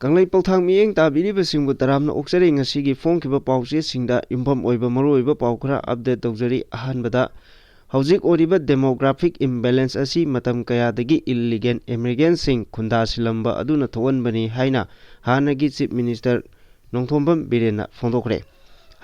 Kanglai Palthang Mieng Tabiriba Singbu Taramna Oksari Ngasigi Phongkiba Pauche Singda Impam Oiba Maroiba Paukra update Tawjari Ahanbada Hauzik Oriba Demographic Imbalance Asi Matam Kayadagi Illegal Immigrants Sing Khunda Silamba Aduna Thowanbani Haina Hanagi Chief Minister Nongthombam Birena Phongdokre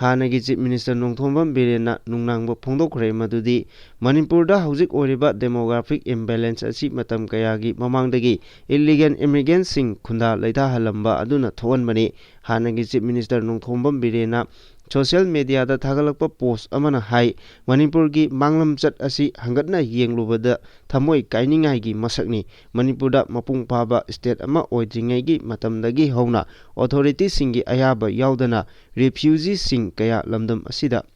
Hanagi Chief Minister Nongthombam Birena Nungnangba Phongdokre Madudi Manipurda Hauzik Oriba Demographic Imbalance Asi Matam Kayagi Mamangdagi Illegal Immigrants Sing Khunda Laita Halamba Aduna Thowanbani Hanagi Chief Minister Nongthombam Birena Social media da thagalakpa post amana hai Manipur gi manglam chat asi hangatna yenglubada thamoi kainingai gi masakni Manipur da mapung phaba state ama oidringai gi matamdagi hauna authority singi ayaba yaudana refugee sing kaya lamdam asida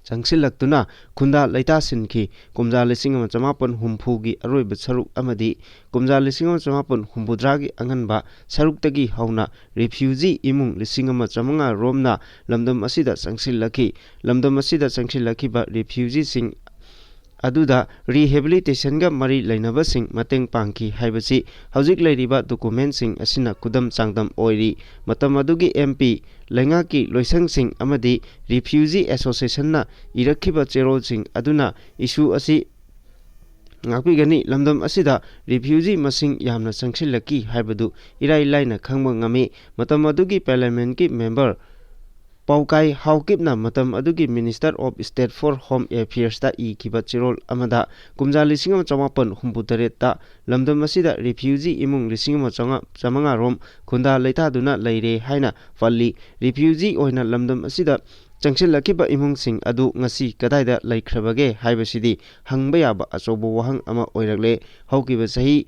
Changsilaktuna Khunda Laita Sinki Kumja Lisingam Chamapan Humpugi Aroiba Saruk Amadi Kumja Lisingam Chamapan Humpudragi Anganba Saruktagi Hauna Refugee Imung Lisingama Chamanga Romna Lamdam Asida Changsilaki Lamdam Asida Changsilaki ba Refugee Sing Aduda Rehabilitation ga Mari Lainaba Sing Mateng Pangki Haibasi Hauzik Lairiba Document Sing Asina Kudam Changdam Oiri Matam Adugi MP Lengaki Loisang Sing Amadi Refugee Association na Irakiba Cherol Sing Aduna Issue Asi Ngakpigani Lamdam Asida Refugee Masing Yamna Changsilaki Haibadu Irai Laina Khangba Ngami Matam Adugi Parliament ki member Paukai Haukipna Matam Adugi Minister of State for Home Affairs da Kiba Chirol Amada Kumja Lisingam Chamapan Humputareta Lamdam Asida Refugee Imung Lisingam Chamanga Rom Khunda Laita Duna Laire Haina Falli Refugee Oina Lamdam Asida Changsilakiba Imung Sing Adu Ngasi Kadaida Laikhrabage Haibasidi Hangbayaba Asobo Wahang Ama Oirakle Haukiba Sahi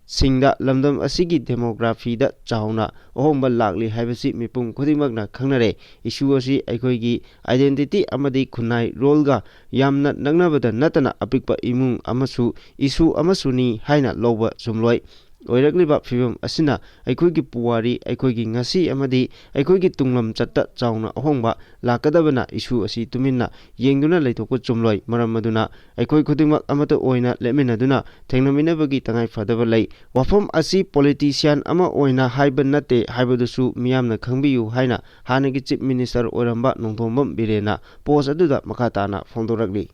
Singda Lamdam Asigi Demography da Chauna Ohomba Lakli Haibasi Mipung Kudimagna Kangnare Issue Asi Aikoigi Identity Amadi Kunai Rolga Yamna Nangnabada Natana Apikpa Imung Amasu Issue Amasuni Haina Loba Sumloi Oirakliba Fibam Asina Aikoigi Puwari Aikoigi Ngasi Amadi Aikoigi Tunglam Chatta Chauna Ohomba Lakadabana Issue Asi Tumina Yengduna Laitoko Chumloi Maramaduna Aikoi Kudimak Amata Oina Leminaduna Technominabagi Tangai Fadabalai Wafam Asi Politician Ama Oina Haiban Nate Haibadusu Miamna Kangbiyu Haina Hanagi Chief Minister Oramba Nongthombam Birena Post Aduda Makatana Phongdorakli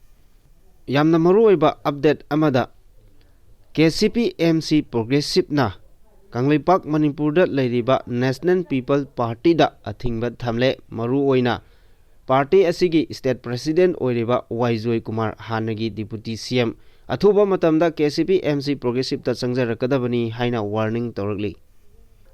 Yamna Maruiba Update Amada KCP MC Progressive na Kanglaipak Manipur da Lairiba National People Party da Athingba Thamle Maru Oina Party Asigi State President Oiriba Waizoi Kumar Hanagi Deputy CM Athuba Matamda KCP MC Progressive ta Changjarakadabani Haina Warning Torakli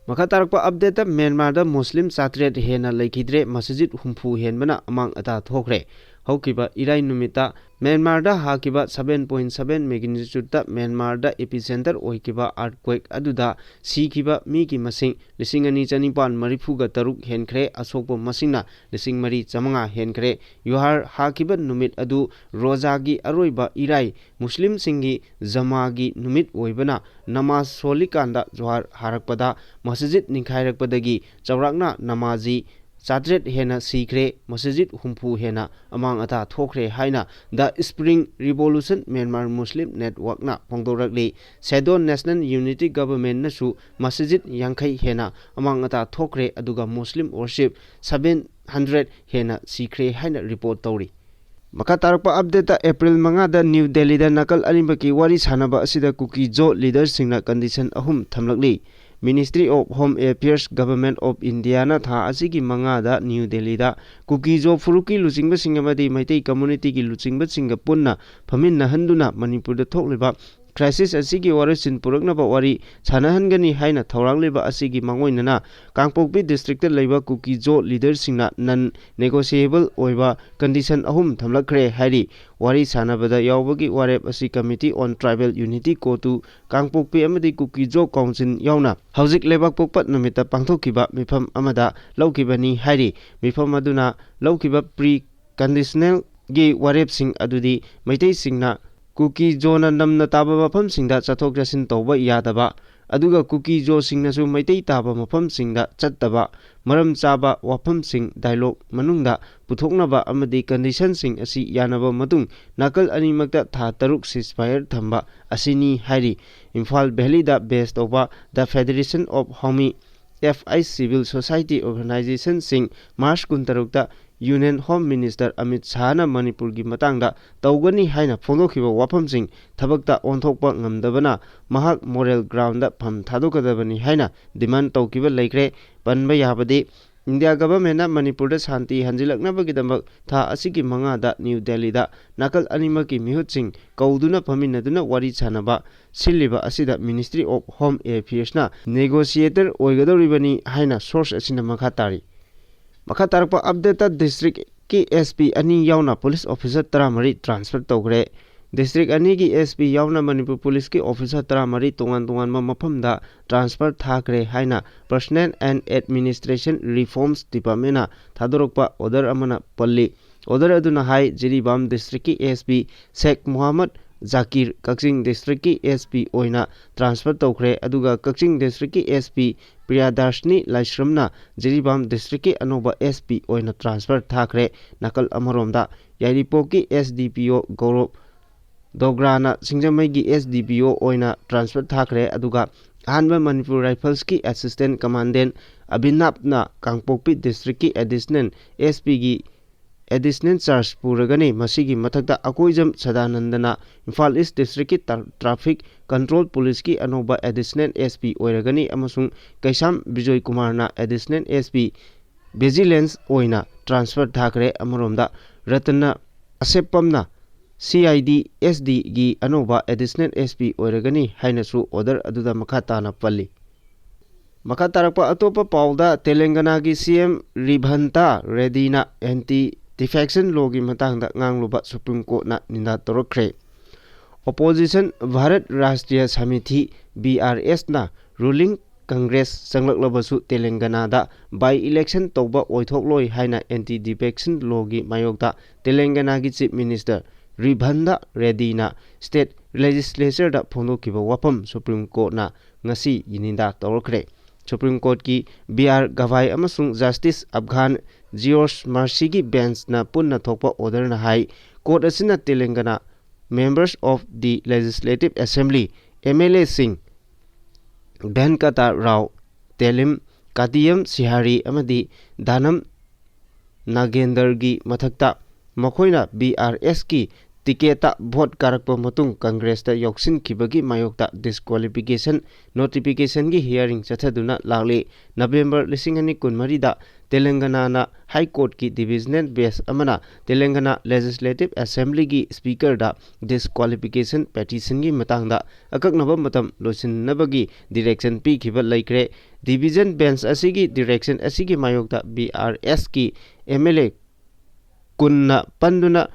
Makatarakpa Update Myanmar da Muslim Satret Hena Laikidre Masjid Humpu Henbana Amang Ata Thokre Haukiba Irai Numita Myanmar da Hakiba 7.7 magnitude ta Myanmar da epicenter oikiba earthquake aduda sikiba miki masing lisingani chanipan marifuga taruk henkre asokpo masingna lising mari chamanga henkre yohar hakiba numit adu rozagi aroiba irai muslim singi zamagi numit oibana namaz solikanda johar harakpada masjid nikhairakpadagi chawrakna namazi Sadret Hena Sikre Masjid Humpu Hena Amang Ata Thokre Haina The Spring Revolution Myanmar Muslim Network na Phongdorakli Sedon National Unity Government nasu Masjid Yangkai Hena Amang Ata Thokre aduga Muslim worship 700 Hena Sikre Haina report Tori Makatarakpa update April manga da New Delhi da nakal animbaki wari sanaba asida Kuki Jo leaders singna condition ahum thamlakli Ministry of Home Affairs Government of India na tha asigi manga da New Delhi da Kuki Jo Furuki Luchingba Singamadi Maitei community ki Luchingba Singa punna phamin nahanduna Manipur da thokliba crisis asigi warasin puraknaba wari sanahangani haina thaurangliba asigi mangoinana Kangpokpi district ta leiba Kuki Jo leaders singna non negotiable oiba condition ahum thamlakre hairi wari sanabada yawbagi warep asi committee on tribal unity ko tu Kangpokpi amadi Kuki Jo council yauna hauzik lebak pokpat numita pangthokiba mifam amada laukibani hairi mifam aduna laukiba pre conditional gi warep sing adudi maitei singna Kuki Jo na namna taba mafam singda chathok jasin tawba yadaba aduga Kuki Jo singnasu maitei taba mafam singda chattaba maram chaba wafam sing dialogue manungda puthoknaba amadi condition sing asi yanaba matung nakal animakta tha taruk ceasefire thamba asini hairi Imphal Valley da based over the Federation of Homi FI Civil Society Organization Sing March 16 Union Home Minister Amit Shahna Manipur gi matangda tawgani haina phongdokhiba wafamsing thabakta onthokpa ngamdabana mahak moral ground da pham thadokadabani haina demand tawkiba laikre panba yabadi India government na Manipur da shanti hanjilaknabagidamak tha asigi manga da New Delhi da nakal animaki mihutsing kauduna phaminaduna wari chanaba siliba asida Ministry of Home Affairs na negotiator oigadoribani haina source asina makhatari Makatarpa update district ki SP ani yauna police officer taramari transfer togre district ani ki SP yauna Manipur police ki officer taramari tongan mafamda transfer thakre haina personnel and administration reforms department na thadorokpa order amana palli order aduna hai Jiribam district ki SP Sheikh Muhammad Zakir Kakching district ki SP oina transfer togre aduga Kakching district ki SP Priyadarshini Laishramna Jiribam district ki anoba SP oina transfer thakre nakal amaromda Yairipo ki SDPO Gaurav Dograna Singjamai ki SDPO oina transfer thakre aduga Hanba Manipur Rifles ki assistant commandant Abhinapna Kangpokpi district ki additional SP ki additional charge puragani masigi mathakta akoijam sadanandana Imphal East district ki traffic control police ki anoba additional SP oiragani amasung Kaisam Bijoy Kumar na additional SP vigilance oina transfer thakre amaromda Ratna Asepamna CID SD gi anoba additional SP oiragani hainasu order aduda makata na palli Makatarakpa atopa pauda Telangana gi CM Ribhanta Redina anti defection law gi matangda ngangluba Supreme Court na ninda torokre opposition Bharat Rashtriya Samiti BRS na ruling Congress sanglaklobasu Telangana da by election toba oithokloi haina anti defection law gi mayokta Telangana gi chief minister Ribhanda Redina state legislature da phondokiba wapam Supreme Court na ngasi yininda torokre Supreme Court ki BR Gavai amasung Justice Afghan George Mercy ki bench na punna thokpa order na hai court asina Telangana members of the Legislative Assembly MLA Singh Venkata Rao Telim Katiyam Sihari amadi Dhanam Nagender gi mathakta makhoina BRS ki tiketa vote karakpa matung Congress ta yoksin kibagi mayokta disqualification notification gi hearing chathaduna lagli November 2023 da Telangana na High Court ki divisional bench amana Telangana Legislative Assembly gi speaker da disqualification petition gi matangda akaknaba matam loisinnabagi direction pi khiba laikre division bench asigi direction asigi mayokta BRS ki MLA kunna panduna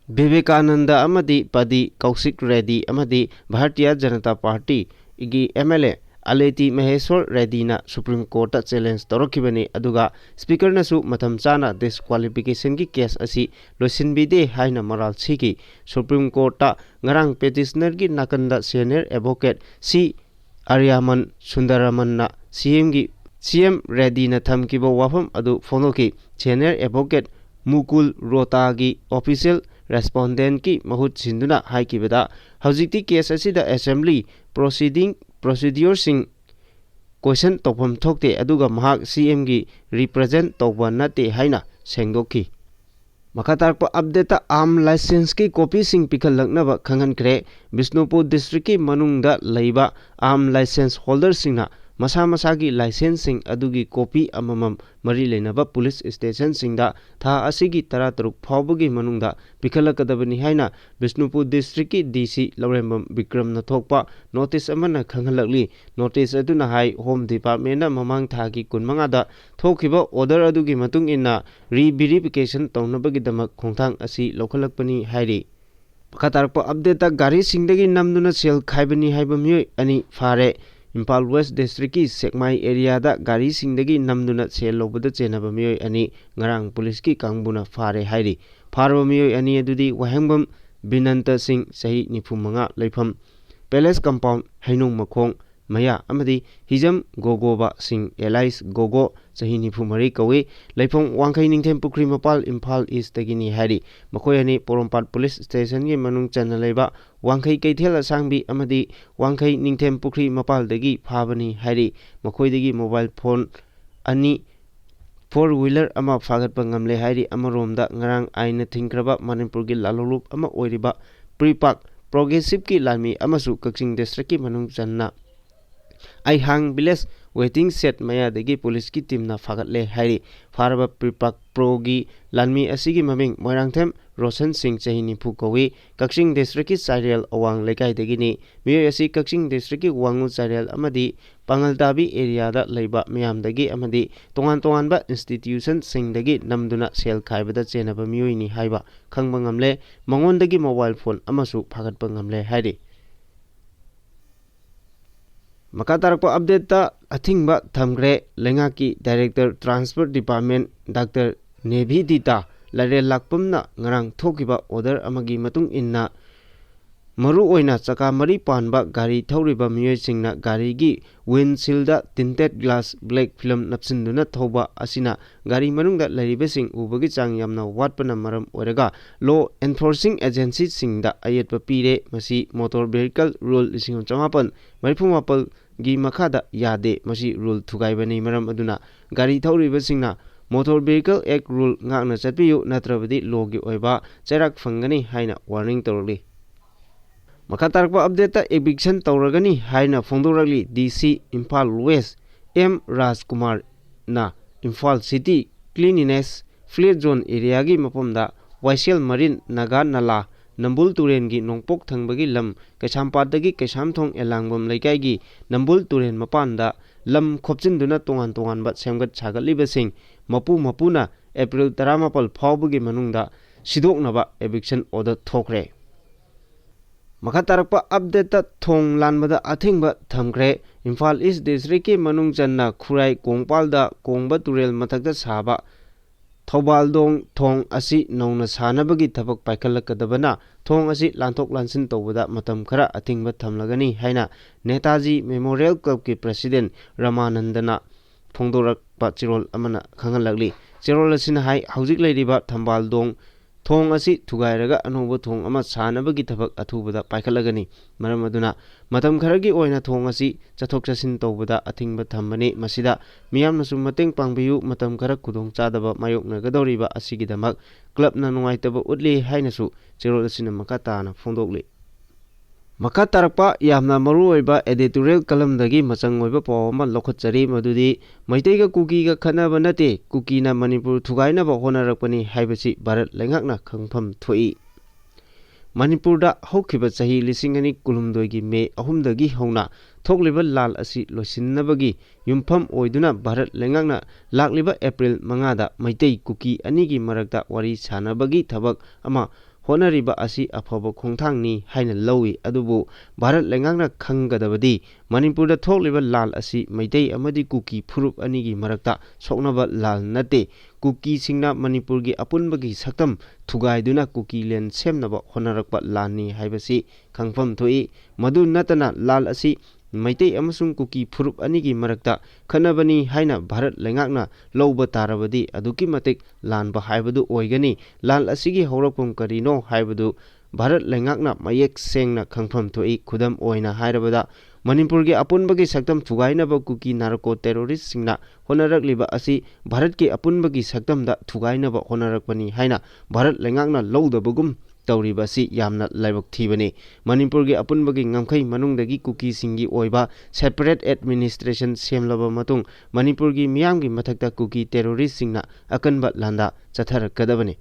Vivekananda amadi Padi Kaushik Reddy amadi Bharatiya Janata Party igi MLA Aleti Maheshwar Reddy na Supreme Court ta challenge torokibani aduga speaker nasu matham chana disqualification ki case asi loisinbide haina maral chiki Supreme Court ta ngarang petitioner gi nakanda senior advocate C Aryaman Sundaraman na CM Reddy na thamkiba wafam adu phonoki senior advocate Mukul Rotagi official respondent ki mahut sinduna haikibada haujikti case asida assembly procedure sing question topam thokte aduga mahak CM gi represent toba nate haina sengdokhi makatarpa update arm license ki copy sing pikhalaknaba khangankre Bisnupur district ki manungda leiba arm license holder singna masa masagi licensing adugi copy amamam mari leinaba police station singda tha asigi 13 phawbagi manungda pikhalakadabani haina Bisnupur district ki DC Laurembam Vikram na thokpa notice amana khanghalakli notice aduna hai home department na mamang thagi kunmanga da thokiba order adugi matung inna re-verification tawnabagi damak khongthang asi lokhalakpani hairi pakatarpa update gari singdagi namduna sel khaibani haiba myoi ani fare Imphal West District ki Sekmai area da gari singdagi namduna sel lobada chenaba myoi ani ngarang police ki kangbuna fare hairi farwa myoi ani adudi wahangbam Binanta Singh sahi 95 leifam Palace compound Hainung Makhong Maya Amadi Hijam Gogoba Sing Elias Gogo Sahini Pumari Kawi Laifong Wangkai Ningtem Pukri Mapal Impal East Tagini Hari Makoyani Porompat Police Station Ye Manung Chanaleba Wangkai Kaitela Sangbi Amadi Wangkai Ningtem Pukri Mapal Dagi Pabani Hari Makoy Dagi Mobile Phone Ani 4-wheeler ama fagat pangamle hairi amaromda ngarang aina thingkraba Manipur gi lalolup ama oiriba Pripak Progressive ki lami amasu Kaching District ki manung channa ai hang village waiting set maya degi police ki team na fagat le hairi faraba Pripak Pro gi lami asigi maming Moirangthem Roshan Singh Chahini Phukawi Kaching District ki Sarial Awang Lekai degi ni miyo asi Kaching District ki Wangu Sarial amadi Pangaldabi area da leiba miyam dagi amadi tongan ba institution sing dagi namduna sel khaibada chenaba miyoi ni haiba khangba ngamle mangon dagi mobile phone amasu phagat pa ngamle hairi Makatarpa update ta athingba thamgre lenga ki director transport department Dr. Nebi Dita lare lakpamna ngarang thokiba order amagi matung inna Maru oina chaka mari panba gari thoriba miyoi singna gari gi windshield da tinted glass black film napsinduna thoba asina gari manungda laribe sing ubagi chang yamna watpana maram oraga law enforcing agency singda ayetpa pire masi motor vehicle rule 1958 marifumapal gi makhada yade masi rule thugaibani maram aduna gari thoriba singna motor vehicle act rule ngakna chatpiyu natrabadi law gi oiba cherak phangani haina warning torli Makatarpa update ta eviction tauragani haina fondoragli DC Impal West M Rajkumar na Impal City Cleanliness Fleet Zone area gi mapomda Waisel Marine Naga Nala Nambul Turen gi nongpok thangbagi lam Kachampad dagi Kashamthong Elangbam Laikai gi Nambul Turen mapanda lam khopchinduna tongan ba semgat chagatliba sing mapuna April 18 phawbagi manungda sidoknaba eviction order thokre Makatarpa update ta thong lanbada athingba thamkre Imphal East District ki manung channa Khurai Kongpal da Kongba Turel mathakta saba Thobaldong thong asi nauna sanabagi thabak paikalakadabana thong asi lanthok lansin tawbada matam khara athingba thamlagani haina Netaji Memorial Club ki president Ramanandana phongdorakpa chirol amana khangalagli chirol asina hai haujik leiriba Thambaldong thong asi thugairaga anoba thong ama sanabagi thabak athubada paikhalagani maram aduna matam kharagi oina thong asi chathok chasin tawbada athingba thambani masida miyamnasu mateng pangbiyu matam khara khudong chadaba mayoknagadoriba asigidamak club na nungaitaba utli hainasu chirol asina makatana phongdokli Makatarpa yamna maruoiba editorial column dagi machang oiba pawama lokhotchari madudi maitaiga kuki ga khanaba nate kuki na Manipur thugaina ba honarakpani haibasi Bharat lengakna khangpham thoi Manipur da hokhiba chahi 2012 gi May 3 dagi hauna thokliba lal asi loisinnabagi yumpham oiduna Bharat lengakna lakliba April 5 da maitai kuki ani gi marakta wari sanabagi thabak ama honariba asi afaba khongthangni haina lowi adubu Bharat lengakna khanggadabadi Manipur da thokliba lal asi maitei amadi kuki phurup anigi marakta soknaba lal nate kuki singna Manipur gi apunbagi saktam thugaiduna kuki len semnaba honarakpa lani haibasi khangpham thoi madu natana lal asi Maitei amasung kuki phurup anigi marakta khanabani haina Bharat lengakna lowba tarabadi aduki matik lanba haibadu oigani lal asigi horakpam karino haibadu Bharat lengakna mayek sengna khangpham thoi khudam oina hairabada Manipur gi apunbagi saktam thugainaba kuki narco terrorist singna honarakliba asi Bharat ki apunbagi saktam da thugainaba honarakpani haina Bharat lengakna lowdabagum Tauribasi yamna laibok thibani Manipur gi apunbagi ngamkhai manungdagi kuki singi oiba separate administration semlaba matung Manipur gi miyamgi mathakta kuki terrorist singna akanba landa chatharakadabani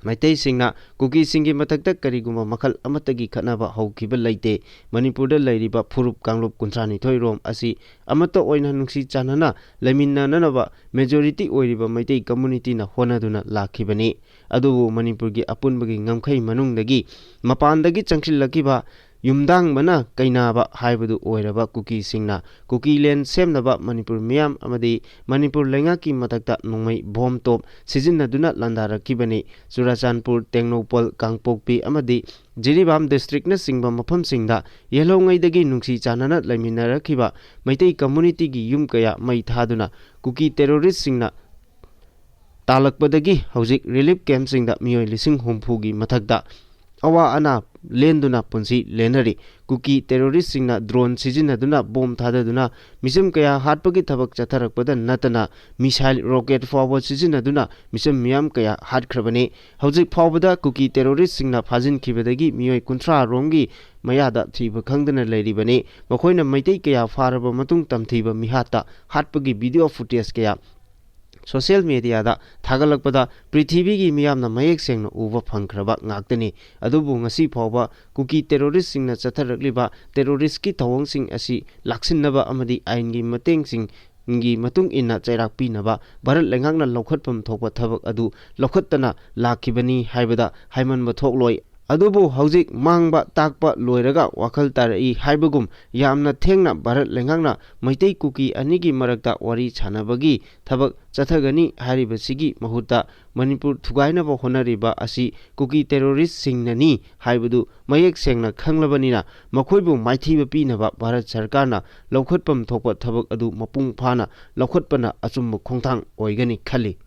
Maitei singna kuki singi mathakta kariguma makhal amatagi khanaba haukiba laite Manipur da lairiba phurup kanglop kuntrani thoirom asi amata oina nungsi chanana laminna nanaba majority oiriba maitei community na honaduna lakhibani adubu Manipur gi apunbagi ngamkhai manungdagi mapandagi changsillakiba ꯌꯨꯝꯗꯥꯡ ꯕꯅ ꯀꯩꯅꯥꯕ ꯍꯥꯏꯕꯗꯨ ꯑꯣꯏꯔꯕ ꯀꯨꯀꯤꯁꯤꯡꯅ ꯀꯨꯀꯤꯂꯦꯟ ꯁꯦꯝꯅꯕ ꯃꯅꯤꯄꯨꯔ ꯃꯤꯌꯥꯝ ꯑꯃꯗꯤ ꯃꯅꯤꯄꯨꯔ ꯂꯩꯉꯥꯛꯀꯤ ꯃꯊꯛꯇ ꯅꯣꯡꯃꯩ bomb ꯇꯣꯞ ꯁꯤꯖꯤꯟꯅꯗꯨꯅ ꯂꯥꯟꯗꯥꯔꯛꯈꯤꯕꯅꯤ꯫ ꯆꯨꯔꯥꯆꯥꯟꯄꯨꯔ, ꯇꯦꯡꯅꯧꯄꯜ, ꯀꯥꯡꯄꯣꯛꯄꯤ ꯑꯃꯗꯤ ꯖꯤꯔꯤꯕꯥꯝ ꯗꯤꯁꯇ꯭ꯔꯤꯛꯅꯆꯤꯡꯕ ꯃꯐꯝꯁꯤꯡꯗ ꯌꯦꯜꯍꯧꯉꯩꯗꯒꯤ ꯅꯨꯡꯁꯤ ꯆꯥꯟꯅꯅ ꯂꯩꯃꯤꯟꯅꯔꯛꯈꯤꯕ ꯃꯩꯇꯩ ꯀꯝꯃꯨꯅꯤꯇꯤꯒꯤ ꯌꯨꯝ ꯀꯌꯥ ꯃꯩ ꯊꯥꯗꯨꯅ ꯀꯨꯀꯤ ꯇꯦꯔꯣꯔꯤꯁꯁꯤꯡꯅ ꯇꯥꯜꯂꯛꯄꯗꯒꯤ ꯍꯧꯖꯤꯛ ꯔꯤꯂꯤꯐ ꯀꯦꯝꯞꯁꯤꯡꯗ ꯃꯤꯑꯣꯏ 50,000ꯒꯤ ꯃꯊꯛꯇ ꯑꯋꯥ ꯑꯅꯥ ꯂꯦꯟꯗꯨꯅ ꯄꯨꯟꯁꯤ ꯂꯦꯟꯅꯔꯤ꯫ ꯀꯨꯀꯤ ꯇꯦꯔꯣꯔꯤꯁꯁꯤꯡꯅ ꯗ꯭ꯔꯣꯟ ꯁꯤꯖꯤꯟꯅꯗꯨꯅ ꯕꯣꯝ ꯊꯥꯗꯗꯨꯅ ꯃꯤꯁꯝ ꯀꯌꯥ ꯍꯥꯠꯄꯒꯤ ꯊꯕꯛ ꯆꯠꯊꯔꯛꯄꯗ ꯅꯠꯇꯅ ꯃꯤꯁꯥꯏꯜ, ꯔꯣꯀꯦꯠ ꯐꯥꯎꯕ ꯁꯤꯖꯤꯟꯅꯗꯨꯅ ꯃꯤꯁꯝ ꯃꯤꯌꯥꯝ ꯀꯌꯥ ꯍꯥꯠꯈ꯭ꯔꯕꯅꯤ꯫ ꯍꯧꯖꯤꯛ ꯐꯥꯎꯕꯗ ꯀꯨꯀꯤ ꯇꯦꯔꯣꯔꯤꯁꯁꯤꯡꯅ ꯐꯥꯖꯤꯟꯈꯤꯕꯗꯒꯤ ꯃꯤꯑꯣꯏ 30 ꯃꯌꯥꯗ ꯊꯤꯕ ꯈꯪꯗꯅ ꯂꯩꯔꯤꯕꯅꯤ꯫ ꯃꯈꯣꯏꯅ ꯃꯩꯇꯩ ꯀꯌꯥ ꯐꯥꯔꯕ ꯃꯇꯨꯡ ꯇꯝꯊꯤꯕ ꯃꯤꯍꯥꯠꯇ ꯍꯥꯠꯄꯒꯤ ꯚꯤꯗꯤꯑꯣ ꯐꯨꯇꯦꯖ ꯀꯌꯥ ꯁꯣꯁꯤꯌꯦꯜ ꯃꯤꯗꯤꯌꯥꯗ ꯊꯥꯒꯠꯂꯛꯄꯗ ꯄ꯭ꯔꯤꯊꯤꯕꯤꯒꯤ ꯃꯤꯌꯥꯝꯅ ꯃꯌꯦꯛ ꯁꯦꯡꯅ ꯎꯕ ꯐꯪꯈ꯭ꯔꯕ ꯉꯥꯛꯇꯅꯤ꯫ ꯑꯗꯨꯕꯨ ꯉꯁꯤ ꯐꯥꯎꯕ ꯀꯨꯀꯤ ꯇꯦꯔꯣꯔꯤꯁꯁꯤꯡꯅ ꯆꯠꯊꯔꯛꯂꯤꯕ ꯇꯦꯔꯣꯔꯤꯁꯀꯤ ꯊꯧꯑꯣꯡꯁꯤꯡ ꯑꯁꯤ ꯂꯥꯛꯁꯤꯟꯅꯕ ꯑꯃꯗꯤ ꯑꯥꯏꯟꯒꯤ ꯃꯇꯨꯡ ꯏꯟꯅ ꯆꯩꯔꯥꯛ ꯄꯤꯅꯕ ꯚꯥꯔꯠ ꯂꯩꯉꯥꯛꯅ ꯂꯧꯈꯠꯐꯝ ꯊꯣꯛꯄ ꯊꯕꯛ ꯑꯗꯨ ꯂꯧꯈꯠꯇꯅ ꯂꯥꯛꯈꯤꯕꯅꯤ ꯍꯥꯏꯕꯗ ꯍꯥꯏꯃꯟꯕ ꯊꯣꯛꯂꯣꯏ꯫ ꯑꯗꯨꯕꯨ ꯍꯧꯖꯤꯛ ꯃꯥꯡꯕ ꯇꯥꯛꯄ ꯂꯣꯏꯔꯒ ꯋꯥꯈꯜ ꯇꯥꯔꯛꯏ ꯍꯥꯏꯕꯒꯨꯝ ꯌꯥꯝꯅ ꯊꯦꯡꯅ ꯚꯥꯔꯠ ꯂꯩꯉꯥꯛꯅ ꯃꯩꯇꯩ ꯀꯨꯀꯤ ꯑꯅꯤꯒꯤ ꯃꯔꯛꯇ ꯋꯥꯔꯤ ꯁꯥꯟꯅꯕꯒꯤ ꯊꯕꯛ ꯆꯠꯊꯒꯅꯤ ꯍꯥꯏꯔꯤꯕꯁꯤꯒꯤ ꯃꯍꯨꯠꯇ ꯃꯅꯤꯄꯨꯔ ꯊꯨꯒꯥꯏꯅꯕ ꯍꯣꯠꯅꯔꯤꯕ ꯑꯁꯤ ꯀꯨꯀꯤ ꯇꯦꯔꯣꯔꯤꯁꯁꯤꯡꯅꯅꯤ ꯍꯥꯏꯕꯗꯨ ꯃꯌꯦꯛ ꯁꯦꯡꯅ ꯈꯪꯂꯕꯅꯤꯅ ꯃꯈꯣꯏꯕꯨ ꯃꯥꯏꯊꯤꯕ ꯄꯤꯅꯕ ꯚꯥꯔꯠ ꯁꯔꯀꯥꯔꯅ ꯂꯧꯈꯠꯐꯝ ꯊꯣꯛꯄ ꯊꯕꯛ ꯑꯗꯨ ꯃꯄꯨꯡ ꯐꯥꯅ ꯂꯧꯈꯠꯄꯅ ꯑꯆꯨꯝꯕ ꯈꯣꯡꯊꯥꯡ ꯑꯣꯏꯒꯅꯤ ꯈꯜꯂꯤ꯫